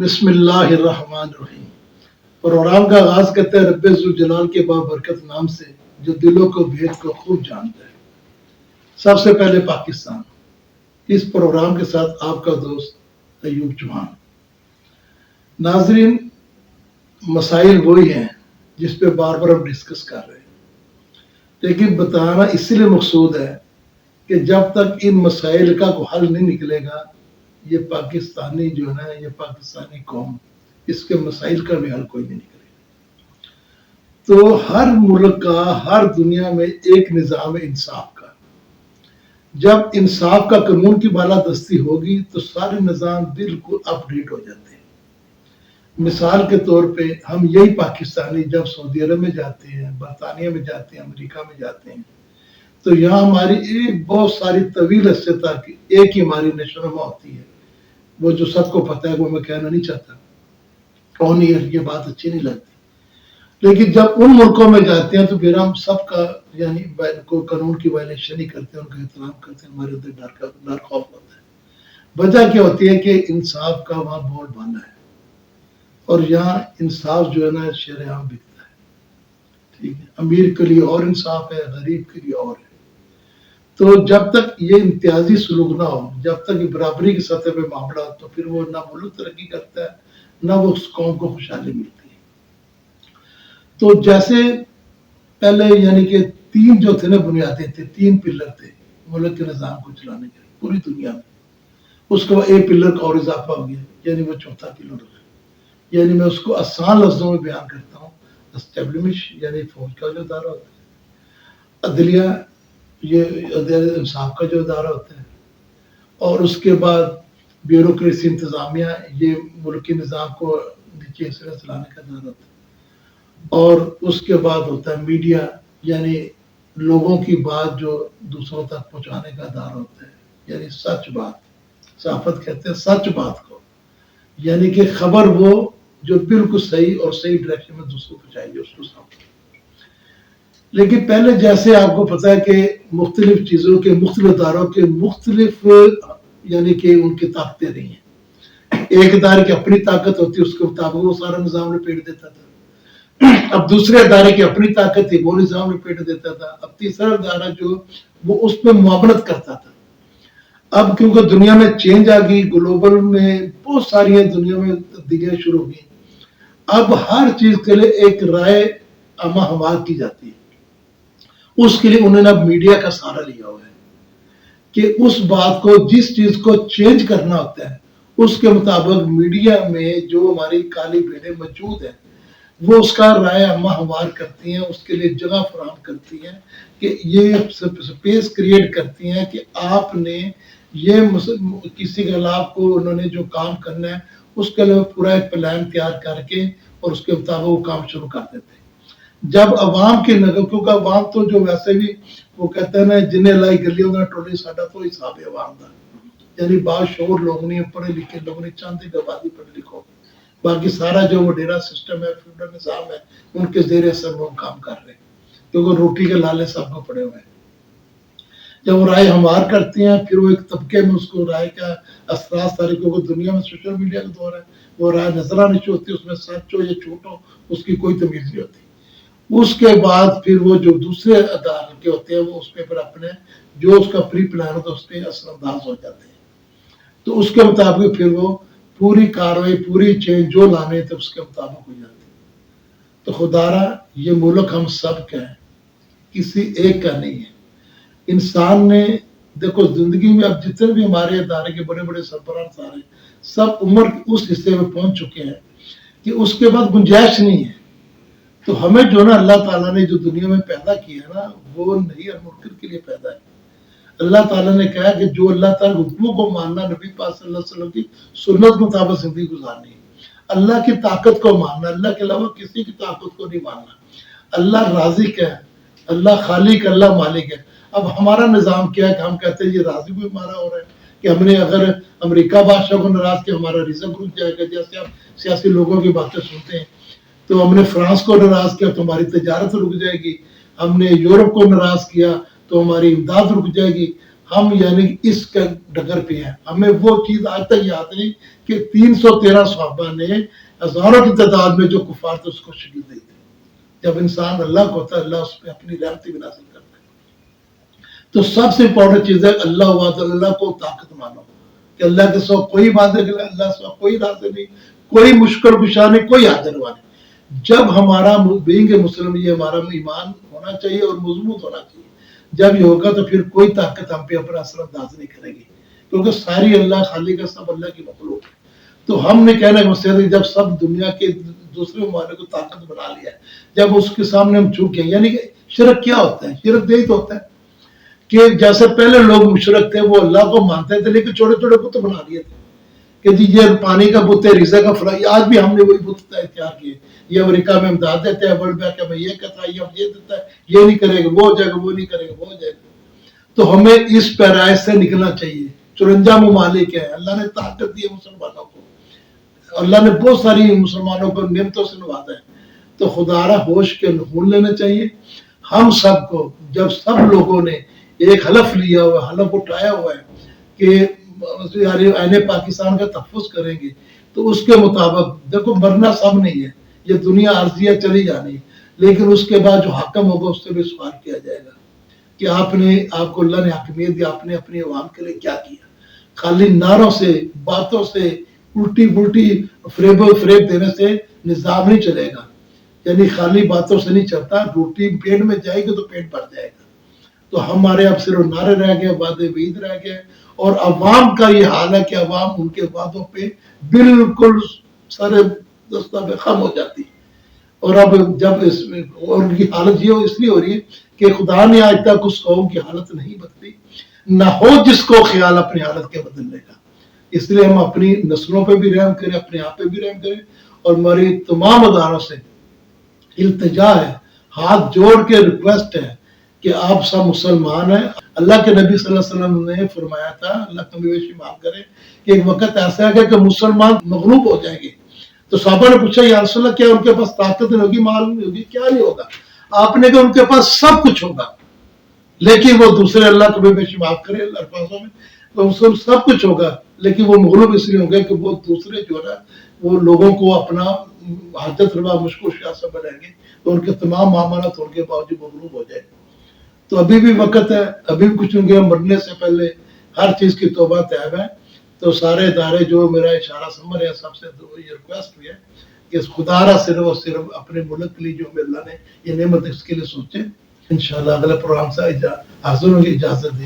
بسم اللہ الرحمن الرحیم۔ پروگرام کا آغاز کرتے ہیں رب ذوالجلال کے بابرکت نام سے جو دلوں کو بھید کو خوب جانتا ہے۔ سب سے پہلے پاکستان۔ اس پروگرام کے ساتھ آپ کا دوست ایوب چوہان۔ ناظرین، مسائل وہی ہیں جس پہ بار بار ہم ڈسکس کر رہے ہیں، لیکن بتانا اس لیے مقصود ہے کہ جب تک ان مسائل کا کوئی حل نہیں نکلے گا، یہ پاکستانی جو ہے یہ پاکستانی قوم، اس کے مسائل کا بھی حل کوئی نہیں نکلے گا۔ تو ہر ملک کا، ہر دنیا میں ایک نظام انصاف کا، جب انصاف کا قانون کی بالادستی ہوگی تو سارے نظام بالکل اپ ڈیٹ ہو جاتے ہیں۔ مثال کے طور پہ ہم یہی پاکستانی جب سعودی عرب میں جاتے ہیں، برطانیہ میں جاتے ہیں، امریکہ میں جاتے ہیں، تو یہاں ہماری ایک بہت ساری طویل عرصے تک ایک ہی ہماری نشو و نما ہوتی ہے، وہ جو سب کو پتہ ہے، وہ میں کہنا نہیں چاہتا، کون یہ بات اچھی نہیں لگتی، لیکن جب ان ملکوں میں جاتے ہیں تو پھر ہم سب کا یعنی کوئی قانون کی وائلیشن نہیں کرتے، ان کا احترام کرتے ہیں، ہمارے اندر ڈر خوف ہوتا ہے۔ وجہ کیا ہوتی ہے کہ انصاف کا وہاں بورڈ باندھا ہے، اور یہاں انصاف جو ہے نا شرع عام بکتا ہے، ٹھیک ہے، امیر کے لیے اور انصاف ہے، غریب کے لیے اور ہے۔ تو جب تک یہ امتیازی سلوک نہ ہو، جب تک یہ برابری کی سطح پہ معاملہ ہو، تو پھر وہ نہ ملک ترقی کرتا ہے، نہ وہ اس قوم کو خوشحالی ملتی ہے۔ تو جیسے پہلے یعنی کہ تین جو تھے نا بنیادیں تھے، تین پلر تھے ملک کے نظام کو چلانے کے لیے پوری دنیا میں، اس کے بعد ایک پلر کا اور اضافہ ہو گیا، یعنی وہ چوتھا پلر ہو گیا، یعنی میں اس کو آسان لفظوں میں بیان کرتا ہوں، اسٹیبلش یعنی فوج کا جو ادارہ ہوتا ہے، عدلیہ یہ انصاف کا جو ادارہ ہوتا ہے، اور اس کے بعد بیوروکریسی انتظامیہ یہ ملکی نظام کو نیچے سے چلانے کا ادارہ ہوتا ہے، اور اس کے بعد ہوتا ہے میڈیا یعنی لوگوں کی بات جو دوسروں تک پہنچانے کا ادارہ ہوتا ہے، یعنی سچ بات، صحافت کہتے ہیں سچ بات کو، یعنی کہ خبر وہ جو بالکل صحیح اور صحیح ڈائریکشن میں دوسروں کو چاہیے اس کو سامنے۔ لیکن پہلے جیسے آپ کو پتا ہے کہ مختلف چیزوں کے مختلف اداروں کے مختلف یعنی کہ ان کی طاقتیں رہی ہیں، ایک ادارے کی اپنی طاقت ہوتی ہے، اس کے مطابق وہ سارا نظام لپیٹ دیتا تھا، اب دوسرے ادارے کی اپنی طاقت تھی، وہ نظام لپیٹ دیتا تھا، اب تیسرا ادارہ جو وہ اس پہ معاونت کرتا تھا۔ اب کیونکہ دنیا میں چینج آ گئی، گلوبل میں بہت ساری دنیا میں تبدیلیاں شروع ہو گئی، اب ہر چیز کے لیے ایک رائے عامہ ہموار کی جاتی ہے۔ اس کے لیے انہوں نے اب میڈیا کا سہارا لیا ہوا ہے کہ اس بات کو، جس چیز کو چینج کرنا ہوتا ہے، اس کے مطابق میڈیا میں جو ہماری کالی بھیڑیں موجود ہیں وہ اس کا رائے عامہ ہموار کرتی ہیں، اس کے لیے جگہ فراہم کرتی ہیں، کہ یہ سپیس کریٹ کرتی ہیں کہ آپ نے یہ کسی کے خلاف کو انہوں نے جو کام کرنا ہے اس کے لیے پورا ایک پلان تیار کر کے اور اس کے مطابق وہ کام شروع کر دیتے ہیں۔ جب عوام کی نظر، کیونکہ عوام تو جو ویسے بھی وہ کہتے ہیں نا جنہیں لائی گلیوں کا ٹولی ساڈا تو حساب عوام دا، یعنی باشعور لوگ نہیں، پڑھے لکھے لوگ نہیں، چاند کی آبادی پڑھے لکھو، باقی سارا جو وہ ڈیرا سسٹم ہے، فیوڈل نظام ہے، ان کے زیر اثر وہ کام کر رہے ہیں، کیونکہ روٹی کے لالے سب کو پڑے ہوئے ہیں۔ جب وہ رائے ہموار کرتے ہیں پھر وہ ایک طبقے میں اس کو رائے کا اثرات سارے، کیونکہ دنیا میں سوشل میڈیا کا دور ہے، وہ رائے نظر آنی ہوتی ہے، اس میں سچ ہو یا جھوٹ ہو اس کی کوئی تمیز نہیں ہوتی۔ اس کے بعد پھر وہ جو دوسرے ادارے کے ہوتے ہیں وہ اس پہ پھر اپنے جو اس کا پری پلان ہوتا ہے اس پہ اثر انداز ہو جاتے ہیں، تو اس کے مطابق پھر وہ پوری کاروائی، پوری چینج جو لانے تھے اس کے مطابق ہو جاتی ہے۔ تو خدارا یہ ملک ہم سب کا ہے، کسی ایک کا نہیں ہے۔ انسان نے دیکھو زندگی میں اب جتنے بھی ہمارے ادارے کے بڑے بڑے سربراہ سارے سب عمر اس حصے میں پہنچ چکے ہیں کہ اس کے بعد گنجائش نہیں ہے۔ تو ہمیں جو نا اللہ تعالیٰ نے جو دنیا میں پیدا کیا ہے نا وہ نئی اور منکر کے لیے پیدا ہے۔ اللہ تعالیٰ نے کہا کہ جو اللہ تعالیٰ حکموں کو ماننا، نبی پاک صلی اللہ علیہ وسلم کی سنت مطابق زندگی گزارنی ہے، اللہ کی طاقت کو ماننا، اللہ کے علاوہ کسی کی طاقت کو نہیں ماننا۔ اللہ رازق ہے، اللہ خالق، اللہ مالک ہے۔ اب ہمارا نظام کیا ہے کہ ہم کہتے ہیں یہ رازق بھی ہمارا ہو رہا ہے کہ ہم نے اگر امریکہ بادشاہ کو ناراض کیا ہمارا رزق رک جائے گا، جیسے ہم سیاسی لوگوں کی باتیں سنتے ہیں، تو ہم نے فرانس کو ناراض کیا تو ہماری تجارت رک جائے گی، ہم نے یورپ کو ناراض کیا تو ہماری امداد رک جائے گی۔ ہم یعنی اس کا ڈگر پہ ہیں. ہمیں وہ چیز آج تک یاد نہیں کہ 313 صحابہ نے ہزاروں کی تعداد میں جو کفار تھے اس کو شکست دی تھی. جب انسان اللہ کو ہوتا ہے اللہ اس پہ اپنی رحمتی بھی نازل کرتا ہے. تو سب سے امپورٹنٹ چیز ہے اللہ وحدہ اللہ کو طاقت مانو کہ اللہ کے سوا کوئی بات نہیں، اللہ کے سوا کوئی راز نہیں، کوئی مشکل کشا نہیں، کوئی حاضر ہوا نہیں. جب ہمارا بینگ مسلم یہ ہمارا ایمان ہونا چاہیے اور مضبوط ہونا چاہیے. جب یہ ہوگا تو پھر کوئی طاقت ہم پہ اپنا اثر انداز نہیں کرے گی، کیونکہ ساری اللہ خالی کا سب اللہ کی مخلوق ہے. تو ہم نے کہنا ہے مسئلہ ہے جب سب دنیا کے دوسرے ممالک کو طاقت بنا لیا ہے، جب اس کے سامنے ہم جھک گئے. یعنی کہ شرک کیا ہوتا ہے؟ شرک یہی تو ہوتا ہے کہ جیسے پہلے لوگ مشرک تھے وہ اللہ کو مانتے تھے لیکن چھوٹے چھوٹے بت بنا لیے تھے کہ جی یہ پانی کا بت ہے، ریزا کا فلائی. آج بھی ہم نے وہی بت اختیار کیے. یہ امریکہ میں امداد دیتے ہیں، ورلڈ بینک میں یہ کہتا ہے، یہ دیتا ہے، یہ نہیں کرے گا وہ ہو جائے گا، وہ نہیں کرے گا وہ ہو جائے گا. تو ہمیں اس پیرائش سے نکلنا چاہیے. 54 ممالک ہیں، اللہ نے طاقت دی ہے مسلمانوں کو، اللہ نے بہت ساری مسلمانوں کو نعمتوں سے نوازا ہے. تو خدا ہوش کے نخون لینا چاہیے ہم سب کو. جب سب لوگوں نے ایک حلف لیا ہوا، حلف اٹھایا ہوا ہے کہ آئین پاکستان کا تحفظ کریں گے، تو اس کے مطابق دیکھو مرنا سب نہیں ہے، یہ دنیا عارضیہ چلی جانی ہے، لیکن اس کے بعد جو حاکم ہوگا اس سے بھی سوال کیا جائے گا کہ آپ کو اللہ نے حاکمیت دی، آپ نے اپنی عوام کے لیے کیا کیا. خالی نعروں سے، باتوں سے، الٹی پلٹی فریب دینے سے نظام نہیں چلے گا. یعنی خالی باتوں سے نہیں چلتا، روٹی پیٹ میں جائے گی تو پیٹ بھر جائے گا. تو ہمارے اب صرف نعرے رہ گئے، وعدے وعید رہ گئے، اور عوام کا یہ حال ہے کہ عوام ان کے وعدوں پہ بالکل سارے دستہ بے خم ہو جاتی. اور اب جب اور ان کی حالت یہ اس لیے ہو رہی ہے کہ خدا نے آج تک اس قوم کی حالت نہیں بدلی، نہ ہو جس کو خیال اپنی حالت کے بدلنے کا. اس لیے ہم اپنی نسلوں پہ بھی رحم کریں، اپنے آپ پہ بھی رحم کریں. اور ہماری تمام اداروں سے التجا ہے، ہاتھ جوڑ کے ریکویسٹ ہے کہ آپ سب مسلمان ہیں. اللہ کے نبی صلی اللہ علیہ وسلم نے فرمایا تھا، اللہ کمی بیشی معاف کرے، کہ ایک وقت ایسا ہے کہ مسلمان مغلوب ہو جائیں گے. تو صحابہ نے پوچھا یا رسول اللہ کیا ان کے پاس طاقت نہیں ہوگی، مال نہیں ہوگی، کیا نہیں ہوگا؟ آپ نے کہا ان کے پاس سب کچھ ہوگا لیکن وہ دوسرے، اللہ کبھی بیشی معاف کرے الفاظوں میں، تو سب کچھ ہوگا لیکن وہ مغلوب اس لیے ہوں گے کہ وہ دوسرے جو ہے وہ لوگوں کو اپنا حاجت روا مشکل شاہ سے بنائیں گے، تو ان کے تمام معاملات ان کے باوجود مغلوب ہو جائیں گے. تو ابھی بھی وقت ہے، ابھی بھی کچھ نہیں گیا، مرنے سے پہلے ہر چیز کی توبہ طیب ہے. تو سارے ادارے جو میرا اشارہ سمجھ رہے ہیں سب سے یہ ریکویسٹ بھی ہے کہ خدا را صرف اور صرف اپنے ملک کے لیے جو اللہ نے یہ نعمت اس کے لیے سوچے. انشاءاللہ اگلے پروگرام سے حاضر ہوں گے. اجازت دی.